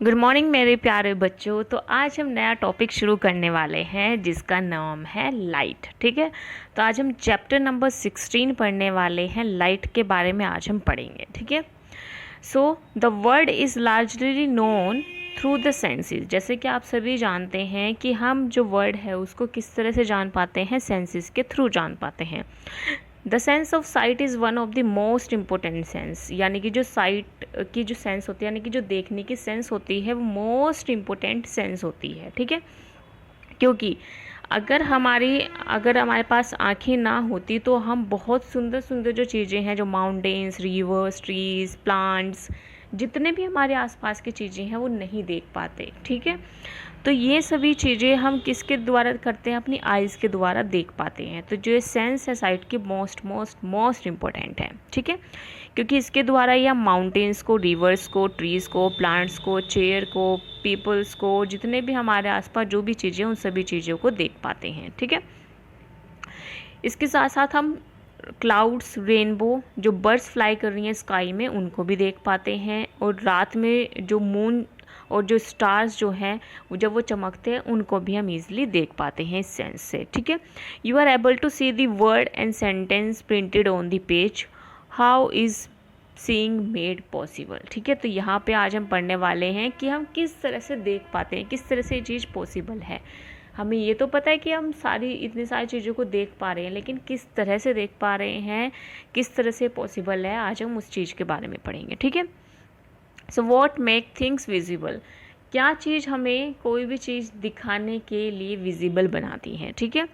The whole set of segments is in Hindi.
गुड मॉर्निंग मेरे प्यारे बच्चों। तो आज हम नया टॉपिक शुरू करने वाले हैं जिसका नाम है लाइट। ठीक है, तो आज हम चैप्टर नंबर 16 पढ़ने वाले हैं। लाइट के बारे में आज हम पढ़ेंगे। ठीक है, so the world is largely known through the senses. जैसे कि आप सभी जानते हैं कि हम जो वर्ड है उसको किस तरह से जान पाते हैं, सेंसेस के थ्रू जान पाते हैं। The sense of site is one of the most important sense, यानी कि जो साइट की जो सेंस होती है, यानी कि जो देखने की सेंस होती है, वो मोस्ट इम्पोर्टेंट सेंस होती है। ठीक है, क्योंकि अगर हमारे पास आँखें ना होती तो हम बहुत सुंदर सुंदर जो चीज़ें हैं, जो माउंटेन्स, रिवर्स, ट्रीज़, प्लांट्स, जितने भी हमारे आसपास की चीज़ें हैं वो नहीं देख पाते। ठीक है, तो ये सभी चीज़ें हम किसके द्वारा करते हैं, अपनी आइज़ के द्वारा देख पाते हैं। तो जो सेंस है साइट की मोस्ट मोस्ट मोस्ट इम्पोर्टेंट है। ठीक है, क्योंकि इसके द्वारा ही हम माउंटेन्स को, रिवर्स को, ट्रीज़ को, प्लांट्स को, चेयर को, पीपल्स को, जितने भी हमारे आसपास जो भी चीज़ें हैं उन सभी चीज़ों को देख पाते हैं। ठीक है, इसके साथ साथ हम क्लाउड्स, रेनबो, जो बर्ड्स फ्लाई कर रही हैं स्काई में, उनको भी देख पाते हैं। और रात में जो मून और जो स्टार्स जो हैं जब वो चमकते हैं उनको भी हम इजीली देख पाते हैं इस सेंस से। ठीक है, you are able to see the word and sentence printed on the page. How is seeing made possible. ठीक है, तो यहाँ पे आज हम पढ़ने वाले हैं कि हम किस तरह से देख पाते हैं, किस तरह से ये चीज़ पॉसिबल है। हमें ये तो पता है कि हम इतनी सारी चीज़ों को देख पा रहे हैं, लेकिन किस तरह से देख पा रहे हैं, किस तरह से पॉसिबल है, आज हम उस चीज़ के बारे में पढ़ेंगे। ठीक है, so what make things visible. क्या चीज़ हमें कोई भी चीज़ दिखाने के लिए विजिबल बनाती है। ठीक है,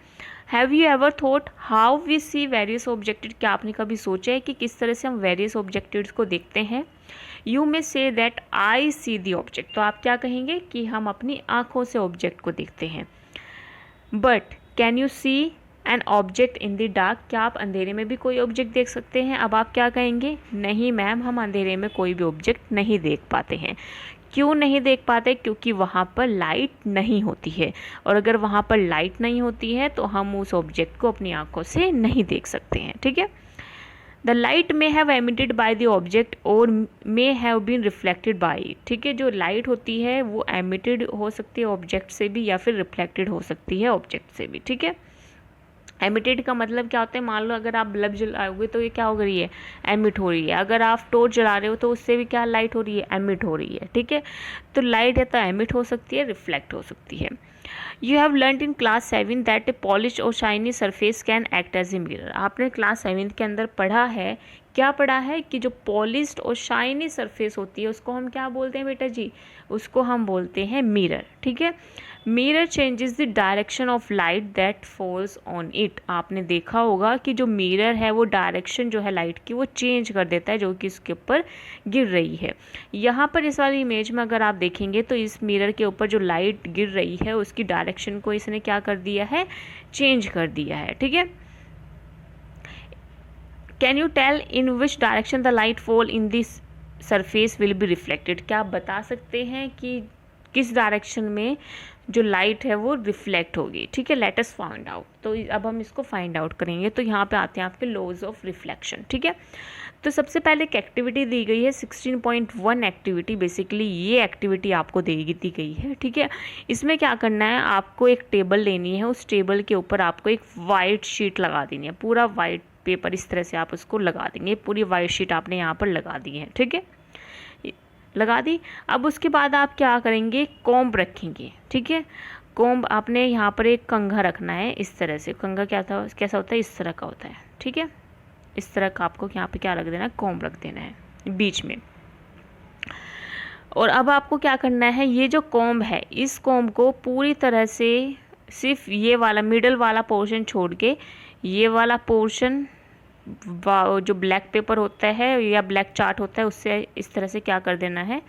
have you ever thought how we see various objective. क्या आपने कभी सोचा है कि किस तरह से हम वेरियस ऑब्जेक्टिव्स को देखते हैं। You may say that I C the object. तो आप क्या कहेंगे कि हम अपनी आँखों से ऑब्जेक्ट को देखते हैं। But can you see an object in the dark. क्या आप अंधेरे में भी कोई ऑब्जेक्ट देख सकते हैं। अब आप क्या कहेंगे, नहीं मैम, हम अंधेरे में कोई भी ऑब्जेक्ट नहीं देख पाते हैं। क्यों नहीं देख पाते, क्योंकि वहाँ पर लाइट नहीं होती है, और अगर वहाँ पर लाइट नहीं होती है तो हम उस ऑब्जेक्ट को अपनी आंखों से नहीं देख सकते हैं। ठीक है, the light may have emitted by the object और may have been reflected by it. ठीक है, जो लाइट होती है वो एमिटेड हो सकती है ऑब्जेक्ट से भी, या फिर रिफ्लेक्टेड हो सकती है ऑब्जेक्ट से भी। ठीक है, एमिटेड का मतलब क्या होता है, मान लो अगर आप बल्ब जलाओगे तो ये क्या हो रही है, एमिट हो रही है। अगर आप टॉर्च जला रहे हो तो उससे भी क्या लाइट हो रही है, एमिट हो रही है। ठीक है, तो लाइट है तो एमिट हो सकती है, रिफ्लेक्ट हो सकती है। You have learn in class 7 that a polish और shiny surface can act as a mirror. आपने क्लास 7 के अंदर पढ़ा है, क्या पढ़ा है कि जो पॉलिश्ड और शाइनी सरफेस होती है उसको हम क्या बोलते हैं बेटा जी, उसको हम बोलते हैं मिरर। ठीक है, mirror changes the direction of light that falls on it. आपने देखा होगा कि जो मिरर है वो डायरेक्शन जो है लाइट की वो चेंज कर देता है जो कि इसके ऊपर गिर रही है। यहाँ पर इस वाली इमेज में अगर आप देखेंगे तो इस मिरर के ऊपर जो लाइट गिर रही है उसकी डायरेक्शन को इसने क्या कर दिया है, चेंज कर दिया है। ठीक है, can you tell in which direction the light fall in this surface will be reflected. क्या आप बता सकते हैं कि किस डायरेक्शन में जो लाइट है वो रिफ्लेक्ट होगी। ठीक है, लेट अस फाइंड आउट। तो अब हम इसको फाइंड आउट करेंगे। तो यहाँ पे आते हैं आपके लॉज ऑफ रिफ्लेक्शन। ठीक है, तो सबसे पहले एक एक्टिविटी दी गई है 16.1 एक्टिविटी। बेसिकली ये एक्टिविटी आपको दी गई है। ठीक है, इसमें क्या करना है, आपको एक टेबल लेनी है, उस टेबल के ऊपर आपको एक वाइट शीट लगा देनी है, पूरा वाइट पेपर इस तरह से आप उसको लगा देंगे। पूरी वाइट शीट आपने यहाँ पर लगा दी है। ठीक है, लगा दी। अब उसके बाद आप क्या करेंगे, कॉम्ब रखेंगे। ठीक है, कॉम्ब आपने यहाँ पर एक कंघा रखना है इस तरह से। कंघा कैसा होता है, इस तरह का होता है। ठीक है, इस तरह का आपको यहाँ पे क्या रख देना है, कॉम्ब रख देना है बीच में। और अब आपको क्या करना है, ये जो कॉम्ब है इस कॉम्ब को पूरी तरह से सिर्फ ये वाला मिडल वाला पोर्शन छोड़ के ये वाला पोर्शन जो ब्लैक पेपर होता है या ब्लैक चार्ट होता है उससे इस तरह से क्या कर देना है,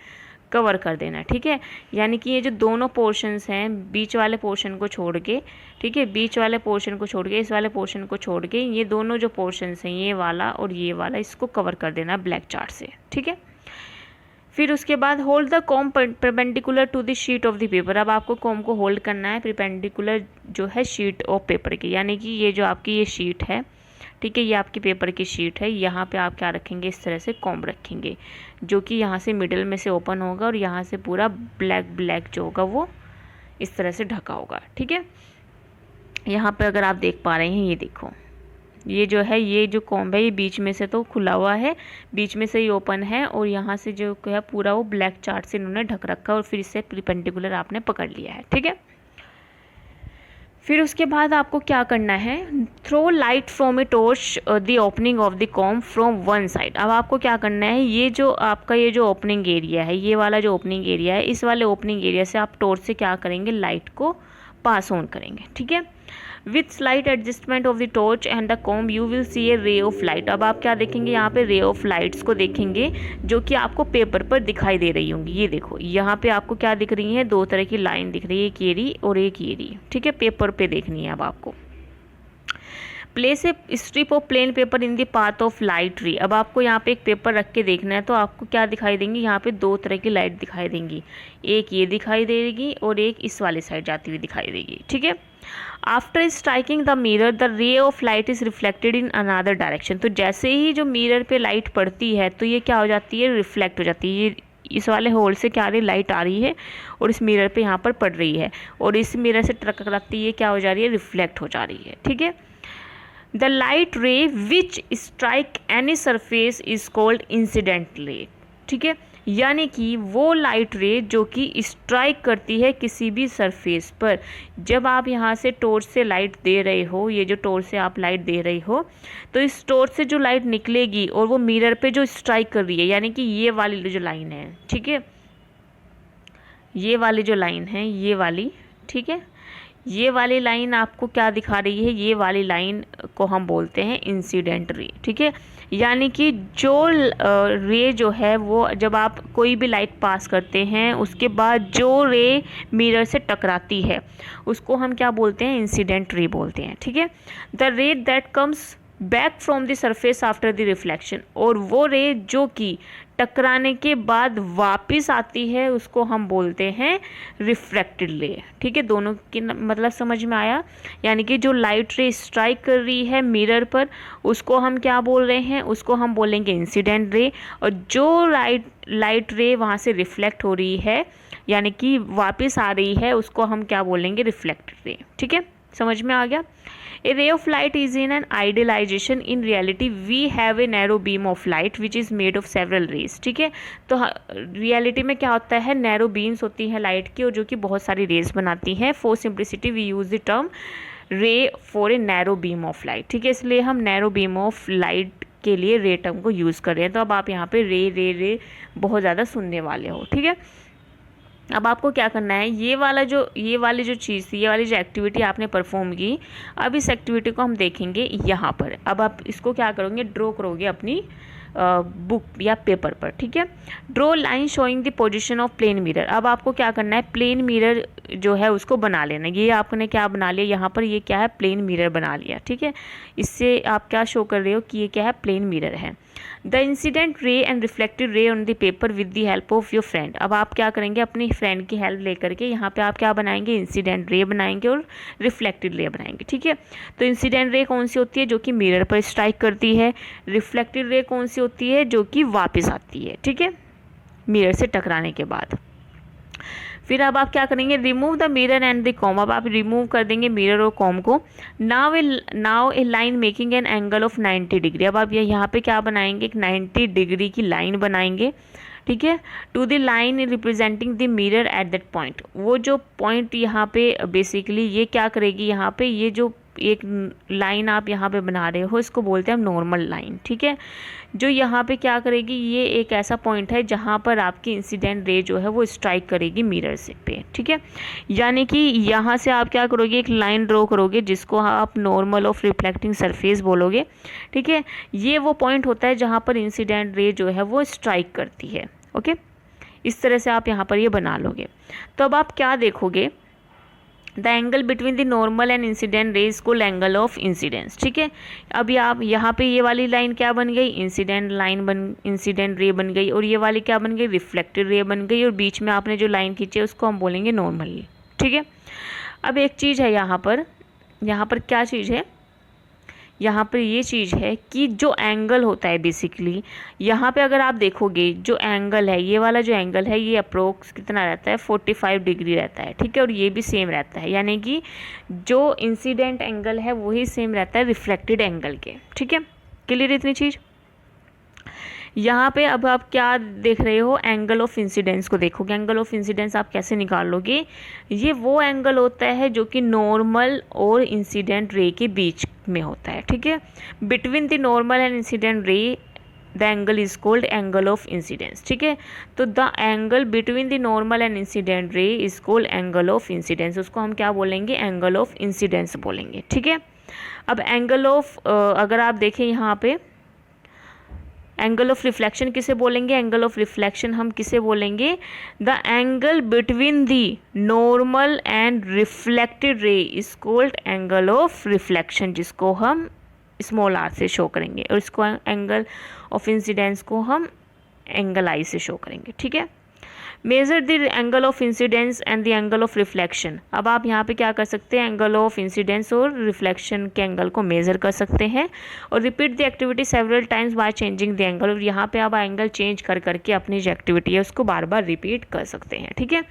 कवर कर देना है। ठीक है, यानी कि ये जो दोनों पोर्शंस हैं, बीच वाले पोर्शन को छोड़ के, ठीक है, बीच वाले पोर्शन को छोड़ के, इस वाले पोर्शन को छोड़ के, ये दोनों जो पोर्शंस हैं, ये वाला और ये वाला, इसको कवर कर देना है ब्लैक चार्ट से। ठीक है, फिर उसके बाद hold the comb perpendicular to the sheet of the paper. अब आपको कॉम्ब को होल्ड करना है परपेंडिकुलर जो है शीट ऑफ पेपर की, यानी कि ये जो आपकी ये शीट है, ठीक है। ये आपकी पेपर की शीट है, यहाँ पे आप क्या रखेंगे, इस तरह से कॉम्ब रखेंगे जो कि यहाँ से मिडिल में से ओपन होगा और यहाँ से पूरा ब्लैक ब्लैक जो होगा वो इस तरह से ढका होगा, ठीक है। यहाँ पे अगर आप देख पा रहे हैं, ये देखो, ये जो है, ये जो कॉम्ब है ये बीच में से तो खुला हुआ है, बीच में से ही ओपन है और यहाँ से जो है पूरा वो ब्लैक चार्ट से इन्होंने ढक रखा है और फिर इससे परपेंडिकुलर आपने पकड़ लिया है, ठीक है। फिर उसके बाद आपको क्या करना है, throw light from a torch the opening of the comb from one side. अब आपको क्या करना है, ये जो आपका ये जो ओपनिंग एरिया है, ये वाला जो ओपनिंग एरिया है, इस वाले ओपनिंग एरिया से आप टॉर्च से क्या करेंगे, लाइट को पास ऑन करेंगे, ठीक है। With slight adjustment of the torch and the comb you will see A ray of light. अब आप क्या देखेंगे, यहाँ पे रे ऑफ लाइट्स को देखेंगे जो कि आपको पेपर पर दिखाई दे रही होंगी। ये देखो, यहाँ पे आपको क्या दिख रही है, दो तरह की लाइन दिख रही है, एक ये रही और एक ये रही, ठीक है। पेपर पे देखनी है अब आपको। Place a strip of plain paper in the path of light रे। अब आपको यहाँ पे एक पेपर रख के देखना है, तो आपको क्या दिखाई देंगी, यहाँ पे दो तरह की लाइट दिखाई देंगी, एक ये दिखाई देगी और एक इस वाले साइड जाती हुई दिखाई देगी, ठीक है। After striking the mirror the ray of light is reflected in another direction. तो जैसे ही जो मिरर पे लाइट पड़ती है तो ये क्या हो जाती है, रिफ्लेक्ट हो जाती है। ये इस वाले होल से क्या आ रही है, लाइट आ रही है और इस मिरर पे यहाँ पर पड़ रही है और इस मिरर से टकराती है, क्या हो जा रही है, रिफ्लेक्ट हो जा रही है, ठीक है। द लाइट रे विच strike any surface is called incident ray, ठीक है। यानी कि वो लाइट रे जो कि स्ट्राइक करती है किसी भी सरफेस पर। जब आप यहाँ से टॉर्च से लाइट दे रहे हो, ये जो टॉर्च से आप लाइट दे रही हो, तो इस टॉर्च से जो लाइट निकलेगी और वो मिरर पे जो स्ट्राइक कर रही है, यानी कि ये वाली जो लाइन है, ठीक है, ये वाली जो लाइन है, ये वाली, ठीक है, ये वाली लाइन आपको क्या दिखा रही है, ये वाली लाइन को हम बोलते हैं इंसिडेंट रे, ठीक है। यानी कि जो रे जो है वो जब आप कोई भी लाइट पास करते हैं उसके बाद जो रे मिरर से टकराती है उसको हम क्या बोलते हैं, इंसिडेंट रे बोलते हैं, ठीक है। द रे that comes back from the surface after the reflection. और वो रे जो कि टकराने के बाद वापस आती है उसको हम बोलते हैं रिफ्रैक्टेड रे, ठीक है। दोनों की मतलब समझ में आया। यानी कि जो लाइट रे स्ट्राइक कर रही है मिरर पर उसको हम क्या बोल रहे हैं, उसको हम बोलेंगे इंसिडेंट रे। और जो लाइट रे वहाँ से रिफ्लेक्ट हो रही है यानी कि वापस आ रही है उसको हम क्या बोलेंगे, रिफ्लेक्टेड रे, ठीक है। समझ में आ गया। A ray of light is in an idealization. In reality, we have a narrow beam of light which is made of several rays. ठीक है, तो रियलिटी में क्या होता है, नैरो बीम्स होती हैं लाइट की और जो कि बहुत सारी रेज बनाती हैं। For simplicity we use the term ray for a narrow beam of light, ठीक है। इसलिए हम नैरो बीम ऑफ लाइट के लिए रे टर्म को यूज़ कर रहे हैं। तो अब आप यहाँ पे रे रे रे बहुत ज़्यादा सुनने वाले हो, ठीक है। अब आपको क्या करना है, ये वाली जो चीज़ थी, ये वाली जो एक्टिविटी आपने परफॉर्म की, अब इस एक्टिविटी को हम देखेंगे यहाँ पर। अब आप इसको क्या करोगे, ड्रॉ करोगे अपनी बुक या पेपर पर, ठीक है। Draw line showing the position of plane mirror. अब आपको क्या करना है, प्लेन मिरर जो है उसको बना लेना। ये आपने क्या बना लिया, यहाँ पर ये क्या है, प्लेन मिरर बना लिया, ठीक है। इससे आप क्या शो कर रहे हो कि ये क्या है, प्लेन मिरर है। The incident ray and reflected ray on the paper with the help of your friend. अब आप क्या करेंगे, अपनी फ्रेंड की हेल्प लेकर के यहाँ पे आप क्या बनाएंगे, इंसिडेंट रे बनाएंगे और रिफ्लेक्टेड रे बनाएंगे, ठीक है। तो इंसिडेंट रे कौन सी होती है, जो कि मिरर पर स्ट्राइक करती है। रिफ्लेक्टेड रे कौन सी होती है, जो कि वापस आती है, ठीक है, मिरर से टकराने के बाद। फिर अब आप क्या करेंगे, remove the mirror and the com. अब आप रिमूव कर देंगे मिरर और कॉम को। Now A line making an angle of 90 degree. अब आप यहाँ पे क्या बनाएंगे, एक 90 डिग्री की लाइन बनाएंगे, ठीक है। To the line representing the mirror at that point. वो जो पॉइंट यहाँ पे बेसिकली ये क्या करेगी, यहाँ पे ये जो एक लाइन आप यहाँ पे बना रहे हो इसको बोलते हैं हम नॉर्मल लाइन, ठीक है। जो यहाँ पे क्या करेगी, ये एक ऐसा पॉइंट है जहाँ पर आपकी इंसिडेंट रे जो है वो स्ट्राइक करेगी मिरर से पे, ठीक है। यानी कि यहाँ से आप क्या करोगे, एक लाइन ड्रॉ करोगे जिसको आप नॉर्मल ऑफ रिफ्लेक्टिंग सरफेस बोलोगे, ठीक है। ये वो पॉइंट होता है जहाँ पर इंसिडेंट रे जो है वो स्ट्राइक करती है, ओके। इस तरह से आप यहाँ पर ये बना लोगे। तो अब आप क्या देखोगे, the angle between the normal and incident ray is called angle of incidence, ठीक है। अभी आप यहाँ पे ये वाली लाइन क्या बन गई, इंसिडेंट रे बन गई और ये वाली क्या बन गई, रिफ्लेक्टेड रे बन गई और बीच में आपने जो लाइन खींची है उसको हम बोलेंगे नॉर्मली, ठीक है। अब एक चीज़ है यहाँ पर क्या चीज़ है, यहाँ पर ये चीज़ है कि जो एंगल होता है बेसिकली, यहाँ पे अगर आप देखोगे जो एंगल है, ये वाला जो एंगल है ये अप्रोक्स कितना रहता है, 45 डिग्री रहता है, ठीक है। और ये भी सेम रहता है, यानी कि जो इंसिडेंट एंगल है वही सेम रहता है रिफ्लेक्टेड एंगल के, ठीक है। क्लियर इतनी चीज़। यहाँ पे अब आप क्या देख रहे हो, एंगल ऑफ इंसिडेंस को देखोगे। एंगल ऑफ इंसिडेंस आप कैसे निकालोगे, ये वो एंगल होता है जो कि नॉर्मल और इंसिडेंट रे के बीच में होता है, ठीक है। Between the normal and incident ray the angle is called angle of incidence, ठीक है। तो the angle between the normal and incident ray is called angle of incidence, उसको हम क्या बोलेंगे, एंगल ऑफ इंसिडेंस बोलेंगे, ठीक है। अब एंगल ऑफ अगर आप देखें यहाँ पे एंगल ऑफ रिफ्लेक्शन किसे बोलेंगे, एंगल ऑफ रिफ्लेक्शन हम किसे बोलेंगे, the angle between the normal and reflected ray is called angle of reflection, जिसको हम स्मॉल आर से शो करेंगे, और इसको एंगल ऑफ इंसिडेंस को हम एंगल आई से शो करेंगे, ठीक है। Measure the angle of incidence and the angle of reflection. अब आप यहाँ पे क्या कर सकते हैं, एंगल ऑफ इंसिडेंस और रिफ्लेक्शन के एंगल को मेजर कर सकते हैं, और repeat the activity several times by changing the angle. और यहाँ पे आप एंगल चेंज कर करके अपनी जो एक्टिविटी है उसको बार बार रिपीट कर सकते हैं, ठीक है।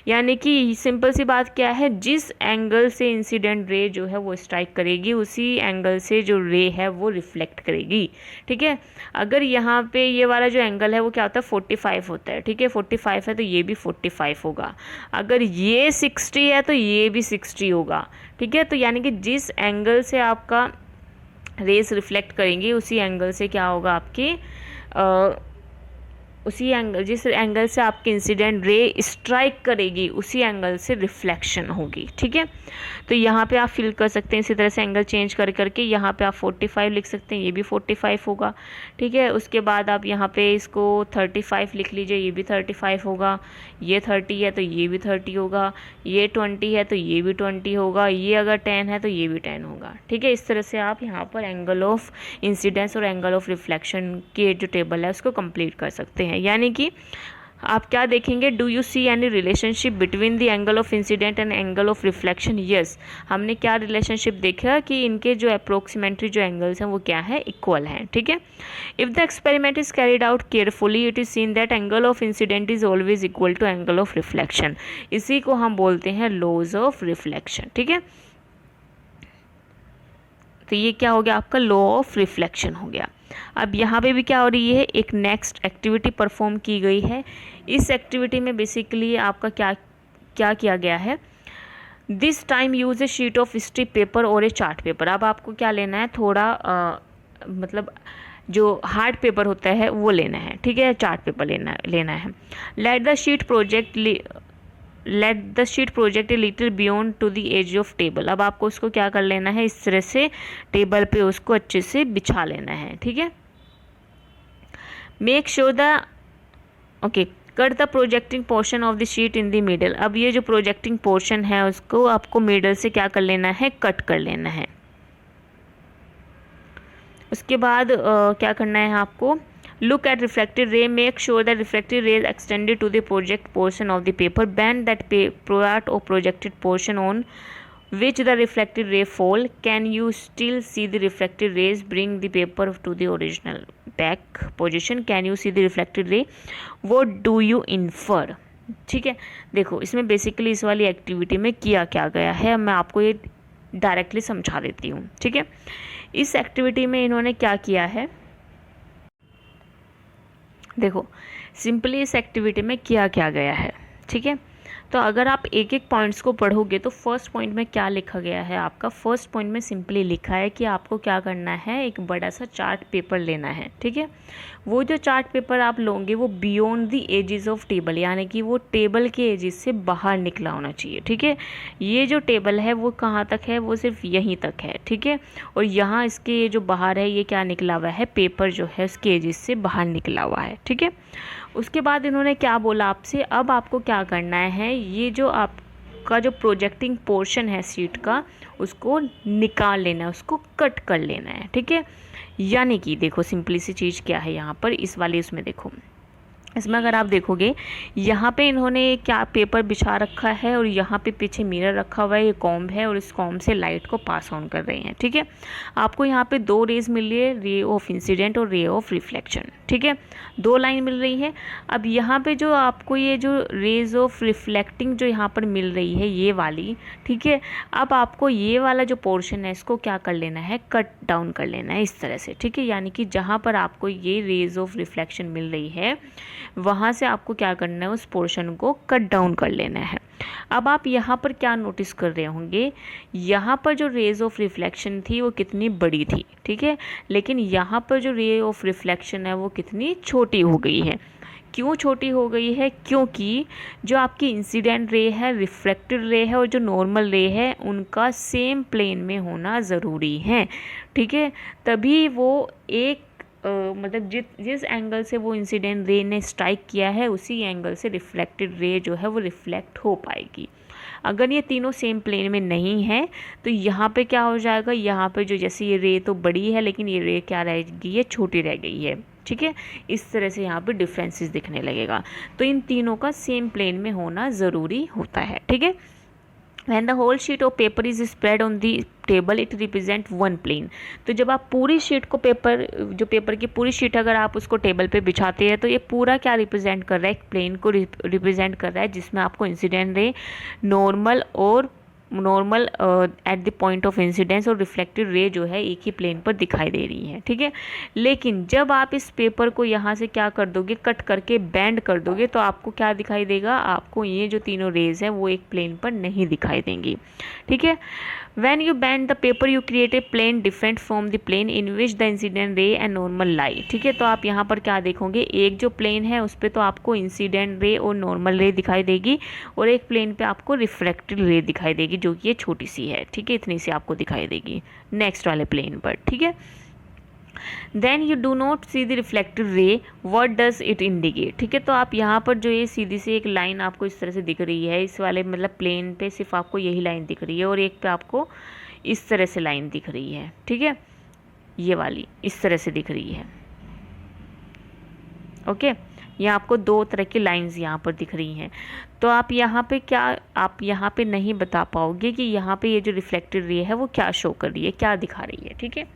यानी कि सिंपल सी बात क्या है, जिस एंगल से इंसिडेंट रे जो है वो स्ट्राइक करेगी, उसी एंगल से जो रे है वो रिफ्लेक्ट करेगी, ठीक है। अगर यहाँ पे ये वाला जो एंगल है वो क्या होता है, 45 होता है, ठीक है। 45 है तो ये भी 45 होगा, अगर ये 60 है तो ये भी 60 होगा, ठीक है। तो यानी कि जिस एंगल से आपका रेस रिफ्लेक्ट करेंगे उसी एंगल से क्या होगा आपकी उसी एंगल, जिस एंगल से आपकी इंसिडेंट रे स्ट्राइक करेगी उसी एंगल से रिफ्लेक्शन होगी, ठीक है। तो यहाँ पे आप फिल कर सकते हैं इसी तरह से एंगल चेंज कर करके, यहाँ पे आप 45 लिख सकते हैं, ये भी 45 होगा, ठीक है। उसके बाद आप यहाँ पे इसको 35 लिख लीजिए, ये भी 35 होगा, ये 30 है तो ये भी 30 होगा, ये 20 है तो ये भी 20 होगा, ये अगर 10 है तो ये भी 10 होगा, ठीक है। इस तरह से आप यहाँ पर एंगल ऑफ इंसिडेंस और एंगल ऑफ रिफ्लेक्शन के जो टेबल है उसको कंप्लीट कर सकते हैं। यानी कि आप क्या देखेंगे, do you see any relationship between the angle of incident and angle of reflection. Yes, हमने क्या रिलेशनशिप देखा कि इनके जो अप्रोक्सीमेटरी जो एंगल्स हैं वो क्या है, इक्वल हैं, ठीक है। If the experiment is carried out carefully it is seen that angle of incident is always equal to angle of reflection. इसी को हम बोलते हैं लॉज ऑफ रिफ्लेक्शन, ठीक है। तो ये क्या हो गया आपका, लॉ ऑफ रिफ्लेक्शन हो गया। अब यहाँ पे भी क्या हो रही है, एक नेक्स्ट एक्टिविटी परफॉर्म की गई है। इस एक्टिविटी में बेसिकली आपका क्या क्या किया गया है, this time use A sheet of strip paper और ए चार्ट पेपर। अब आपको क्या लेना है, थोड़ा मतलब जो हार्ड पेपर होता है वो लेना है, ठीक है, चार्ट पेपर लेना है। Let the sheet project a little beyond to the edge of table. अब आपको उसको क्या कर लेना है, इस तरह से टेबल पे उसको अच्छे से बिछा लेना है, ठीक है। Make sure the okay cut the projecting portion of the sheet in the middle. अब ये जो प्रोजेक्टिंग पोर्शन है उसको आपको मिडल से क्या कर लेना है, कट कर लेना है। उसके बाद क्या करना है आपको, look at reflected ray, make sure that reflected ray is extended to the project portion of the paper, bend that part or projected portion on which the reflected ray fall. Can you still see the reflected rays? Bring the paper to the original back position. Can you see the reflected ray? What do you infer? ठीक है, देखो इसमें बेसिकली इस वाली एक्टिविटी में किया क्या गया है, मैं आपको ये डायरेक्टली समझा देती हूँ, ठीक है। इस एक्टिविटी में इन्होंने क्या किया है, देखो सिंपली इस एक्टिविटी में किया क्या गया है, ठीक है। तो अगर आप एक एक पॉइंट्स को पढ़ोगे तो फर्स्ट पॉइंट में क्या लिखा गया है आपका, फर्स्ट पॉइंट में सिंपली लिखा है कि आपको क्या करना है, एक बड़ा सा चार्ट पेपर लेना है, ठीक है। वो जो चार्ट पेपर आप लोगे वो beyond the edges of table, यानी कि वो टेबल के एजेस से बाहर निकला होना चाहिए, ठीक है। ये जो टेबल है वो कहाँ तक है, वो सिर्फ यहीं तक है, ठीक है। और यहाँ इसके ये जो बाहर है ये क्या निकला हुआ है, पेपर जो है उसके एजेस से बाहर निकला हुआ है, ठीक है। उसके बाद इन्होंने क्या बोला आपसे, अब आपको क्या करना है, ये जो आपका जो प्रोजेक्टिंग पोर्शन है शीट का उसको निकाल लेना है, उसको कट कर लेना है, ठीक है। यानी कि देखो सिंपली सी चीज़ क्या है यहाँ पर, इस वाले उसमें देखो इसमें अगर आप देखोगे यहाँ पे इन्होंने क्या पेपर बिछा रखा है और यहाँ पे पीछे मिरर रखा हुआ है, ये कॉम्ब है और इस कॉम्ब से लाइट को पास ऑन कर रहे हैं। ठीक है, आपको यहाँ पे दो रेज मिल रही है, रे ऑफ इंसिडेंट और रे ऑफ रिफ्लेक्शन। ठीक है, दो लाइन मिल रही है। अब यहाँ पे जो आपको ये जो रेज ऑफ रिफ्लेक्टिंग जो यहाँ पर मिल रही है ये वाली, ठीक है, अब आपको ये वाला जो पोर्शन है इसको क्या कर लेना है, कट डाउन कर लेना है इस तरह से। ठीक है, यानी कि जहाँ पर आपको ये रेज ऑफ रिफ्लेक्शन मिल रही है वहाँ से आपको क्या करना है, उस पोर्शन को कट डाउन कर लेना है। अब आप यहाँ पर क्या नोटिस कर रहे होंगे, यहाँ पर जो रेज ऑफ रिफ्लेक्शन थी वो कितनी बड़ी थी। ठीक है, लेकिन यहाँ पर जो रे ऑफ रिफ्लेक्शन है वो कितनी छोटी हो गई है। क्यों छोटी हो गई है, क्योंकि जो आपकी इंसिडेंट रे है, रिफ्लेक्टेड रे है और जो नॉर्मल रे है उनका सेम प्लेन में होना ज़रूरी है। ठीक है, तभी वो एक मतलब जिस एंगल से वो इंसिडेंट रे ने स्ट्राइक किया है उसी एंगल से रिफ्लेक्टेड रे जो है वो रिफ्लेक्ट हो पाएगी। अगर ये तीनों सेम प्लेन में नहीं है तो यहाँ पे क्या हो जाएगा, यहाँ पे जो जैसे ये रे तो बड़ी है लेकिन ये रे क्या रह गई है, छोटी रह गई है। ठीक है, इस तरह से यहाँ पे डिफरेंसेस दिखने लगेगा। तो इन तीनों का सेम प्लेन में होना ज़रूरी होता है। ठीक है, when the whole sheet of paper is spread on the table it represent one plane। तो जब आप पूरी शीट को जो पेपर की पूरी शीट अगर आप उसको टेबल पे बिछाते हैं तो ये पूरा क्या रिप्रेजेंट कर रहा है, एक प्लेन को रिप्रेजेंट कर रहा है जिसमें आपको incident ray, normal at the point of incidence और रिफ्लेक्टेड रे जो है एक ही प्लेन पर दिखाई दे रही है। ठीक है, लेकिन जब आप इस पेपर को यहाँ से क्या कर दोगे, कट करके बेंड कर दोगे तो आपको क्या दिखाई देगा, आपको ये जो तीनों रेज हैं वो एक प्लेन पर नहीं दिखाई देंगी। ठीक है, when you bend the paper you create a plane different from the plane in which the incident ray and normal lie। ठीक है, तो आप यहाँ पर क्या देखोगे, एक जो प्लेन है उस पर तो आपको इंसिडेंट रे और नॉर्मल रे दिखाई देगी और एक प्लेन पे आपको रिफ्लेक्टेड रे दिखाई देगी जो कि ये छोटी सी है। ठीक है, इतनी सी आपको दिखाई देगी नेक्स्ट वाले प्लेन पर। ठीक है, then you do not see the reflected ray, what does it indicate. ठीक है, तो आप यहाँ पर जो ये सीधी सी एक लाइन आपको इस तरह से दिख रही है, इस वाले मतलब प्लेन पे सिर्फ आपको यही लाइन दिख रही है और एक पे आपको इस तरह से लाइन दिख रही है। ठीक है, ये वाली इस तरह से दिख रही है। ओके, ये आपको दो तरह की लाइंस यहाँ पर दिख रही हैं। तो आप यहाँ पे नहीं बता पाओगे कि यहाँ पे ये जो रिफ्लेक्टेड रे है वो क्या शो कर रही है, क्या दिखा रही है। ठीक है,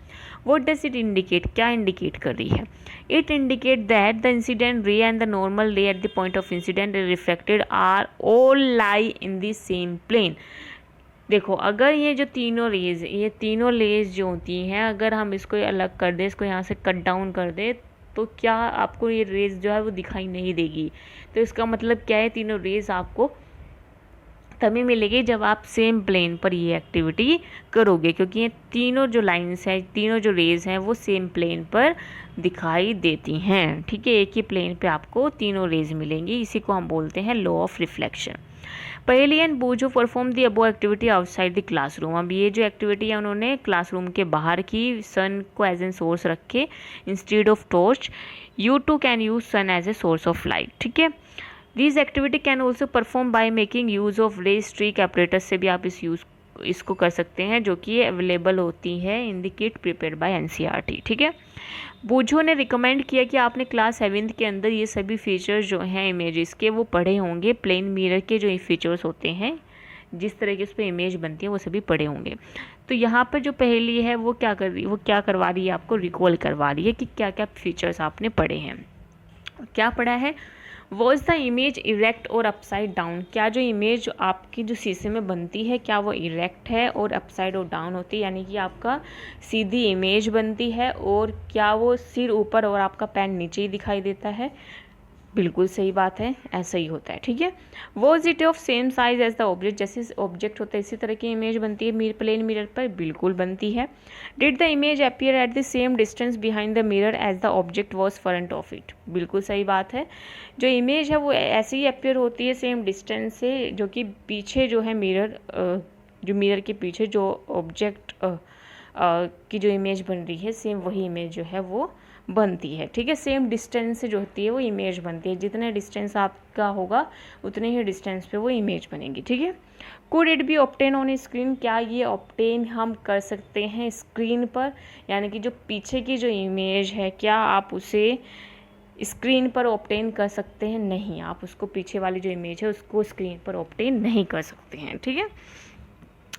व्हाट डज इट इंडिकेट, क्या इंडिकेट कर रही है, it indicate that the incident ray and the normal ray at the point of incident reflected are all lie in the same plane. देखो, अगर ये जो तीनों रेज जो होती हैं, अगर हम इसको अलग कर दें, इसको यहाँ से कट डाउन कर दें तो क्या आपको ये रेज जो है वो दिखाई नहीं देगी। तो इसका मतलब क्या है, तीनों रेज आपको तभी मिलेगी जब आप सेम प्लेन पर ये एक्टिविटी करोगे, क्योंकि ये तीनों जो लाइंस हैं, तीनों जो रेज हैं वो सेम प्लेन पर दिखाई देती हैं। ठीक है, एक ही प्लेन पे आपको तीनों रेज मिलेंगी, इसी को हम बोलते हैं लॉ ऑफ रिफ्लेक्शन। पहली एंड बूझो perform the above activity outside the classroom. अब ये जो एक्टिविटी है उन्होंने क्लासरूम के बाहर की, सन को एज एन सोर्स रखे instead of torch. You too can use sun as a source of light. ठीक है, this activity can also perform by making use of ray streak operator से भी आप इसको कर सकते हैं, जो कि अवेलेबल होती है in the kit prepare by NCERT. ठीक है, बूझो ने रिकमेंड किया कि आपने क्लास 7th के अंदर ये सभी फीचर्स जो हैं इमेजेस के वो पढ़े होंगे। प्लेन मिरर के जो फीचर्स होते हैं, जिस तरह की उस पर इमेज बनती है वो सभी पढ़े होंगे। तो यहाँ पर जो पहली है वो क्या करवा रही है, आपको रिकॉल करवा रही है कि क्या क्या फीचर्स आपने पढ़े हैं। क्या पढ़ा है, वॉज द इमेज इरेक्ट और अपसाइड डाउन। क्या जो इमेज आपकी जो शीशे में बनती है क्या वो इरेक्ट है और अपसाइड और डाउन होती है, यानी कि आपका सीधी इमेज बनती है, और क्या वो सिर ऊपर और आपका पैर नीचे ही दिखाई देता है। बिल्कुल सही बात है, ऐसा ही होता है। ठीक है, was it of same size as the object. जैसे ऑब्जेक्ट होता है इसी तरह की इमेज बनती है प्लेन मिरर पर, बिल्कुल बनती है। Did the image appear at the same distance behind the mirror as the object was front of it. बिल्कुल सही बात है, जो इमेज है वो ऐसे ही अपीयर होती है सेम डिस्टेंस से, जो कि पीछे जो है मिरर के पीछे जो ऑब्जेक्ट की जो इमेज बन रही है सेम वही इमेज जो है वो बनती है। ठीक है, सेम डिस्टेंस से जो होती है वो इमेज बनती है, जितने डिस्टेंस आपका होगा उतने ही डिस्टेंस पे वो इमेज बनेगी। ठीक है, could it be obtain on screen. क्या ये ऑब्टेन हम कर सकते हैं स्क्रीन पर, यानी कि जो पीछे की जो इमेज है क्या आप उसे स्क्रीन पर ऑब्टेन कर सकते हैं? नहीं, आप उसको पीछे वाली जो इमेज है उसको स्क्रीन पर ऑब्टेन नहीं कर सकते हैं, ठीक है।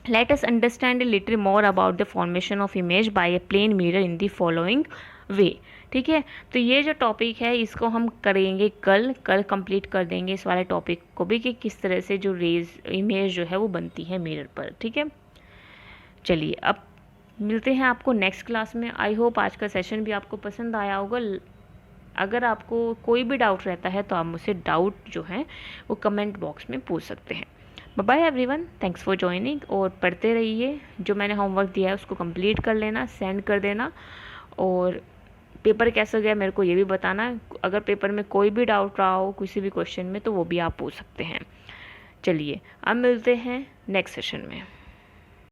Let us understand a little more about the formation of image by a plane mirror in the following way, ठीक है। तो ये जो टॉपिक है इसको हम करेंगे कल कंप्लीट कर देंगे इस वाले टॉपिक को भी, कि किस तरह से जो रेज इमेज जो है वो बनती है मिरर पर, ठीक है। चलिए अब मिलते हैं आपको नेक्स्ट क्लास में। आई होप आज का सेशन भी आपको पसंद आया होगा। अगर आपको कोई भी डाउट रहता है तो आप मुझसे डाउट जो है वो कमेंट बॉक्स में पूछ सकते हैं। Bye everyone, thanks for joining. और पढ़ते रहिए, जो मैंने होमवर्क दिया है उसको कंप्लीट कर लेना, सेंड कर देना, और पेपर कैसा गया मेरे को ये भी बताना। अगर पेपर में कोई भी डाउट रहा हो किसी भी क्वेश्चन में तो वो भी आप पूछ सकते हैं। चलिए अब मिलते हैं नेक्स्ट सेशन में।